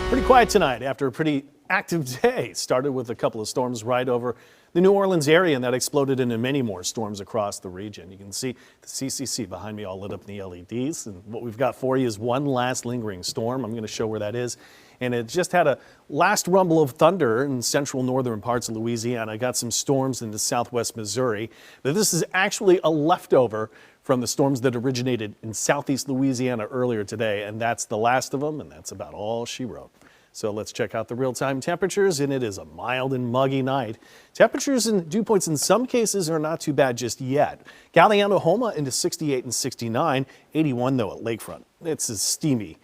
Pretty quiet tonight after a pretty active day. Started with a couple of storms right over the New Orleans area, and that exploded into many more storms across the region. You can see the CCC behind me all lit up in the LEDs. And what we've got for you is one last lingering storm. I'm going to show where that is. And it just had a last rumble of thunder in central northern parts of Louisiana. Got some storms into southwest Missouri. But this is actually a leftover from the storms that originated in southeast Louisiana earlier today. And that's the last of them, and that's about all she wrote. So let's check out the real-time temperatures, and it is a mild and muggy night. Temperatures and dew points in some cases are not too bad just yet. Galliano-Homa into 68 and 69, 81 though at Lakefront. It's a steamy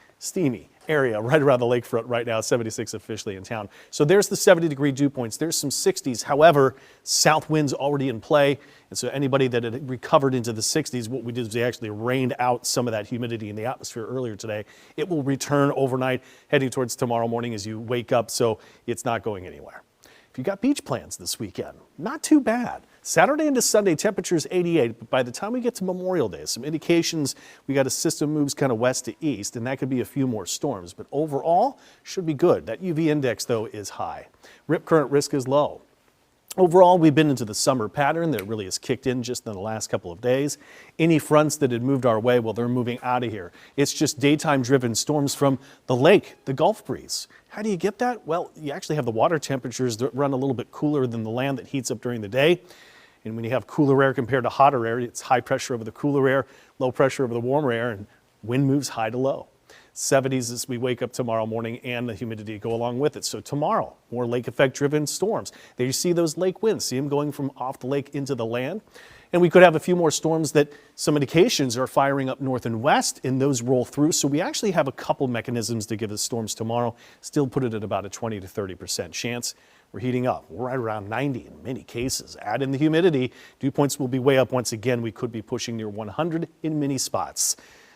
area right around the lakefront right now, 76 officially in town. So there's the 70-degree dew points. There's some 60s. However, south winds already in play. And so anybody that had recovered into the 60s, what we did is we actually rained out some of that humidity in the atmosphere earlier today. It will return overnight, heading towards tomorrow morning as you wake up, so it's not going anywhere. If you got beach plans this weekend, not too bad. Saturday into Sunday, temperatures 88, but by the time we get to Memorial Day, some indications we got a system moves kind of west to east, and that could be a few more storms, but overall should be good. That UV index, though, is high. Rip current risk is low. Overall, we've been into the summer pattern that really has kicked in just in the last couple of days. Any fronts that had moved our way, well, they're moving out of here. It's just daytime driven storms from the lake, the Gulf breeze. How do you get that? Well, you actually have the water temperatures that run a little bit cooler than the land that heats up during the day. And when you have cooler air compared to hotter air, it's high pressure over the cooler air, low pressure over the warmer air, and wind moves high to low. 70s as we wake up tomorrow morning, and the humidity go along with it. So tomorrow, more lake effect driven storms. There you see those lake winds. See them going from off the lake into the land. And we could have a few more storms that some indications are firing up north and west, and those roll through. So we actually have a couple mechanisms to give us storms tomorrow. Still put it at about a 20 to 30% chance. We're heating up. We're right around 90 in many cases. Add in the humidity, dew points will be way up once again. We could be pushing near 100 in many spots.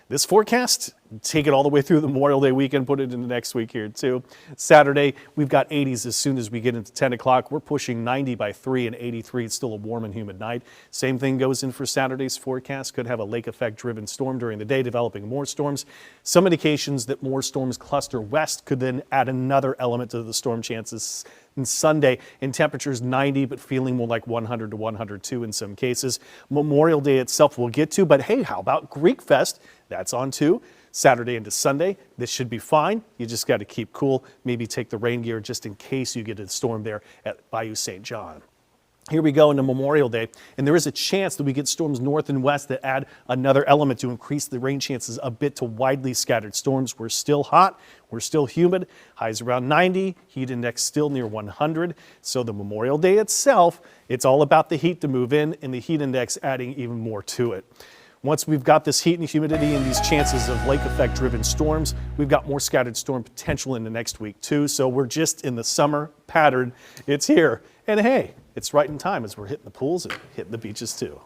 This forecast, take it all the way through the Memorial Day weekend, put it into next week here too. Saturday, we've got 80s as soon as we get into 10 o'clock. We're pushing 90 by 3 and 83. It's still a warm and humid night. Same thing goes in for Saturday's forecast. Could have a lake effect driven storm during the day, developing more storms. Some indications that more storms cluster west could then add another element to the storm chances. And Sunday, in temperatures 90, but feeling more like 100 to 102 in some cases. Memorial Day itself we'll get to, but hey, how about Greek Fest? That's on too. Saturday into Sunday, this should be fine. You just got to keep cool. Maybe take the rain gear just in case you get a storm there at Bayou St. John. Here we go into Memorial Day, and there is a chance that we get storms north and west that add another element to increase the rain chances a bit to widely scattered storms. We're still hot, we're still humid, highs around 90, heat index still near 100. So the Memorial Day itself, it's all about the heat to move in, and the heat index adding even more to it. Once we've got this heat and humidity and these chances of lake effect driven storms, we've got more scattered storm potential in the next week too. So we're just in the summer pattern. It's here. And hey, it's right in time as we're hitting the pools and hitting the beaches too.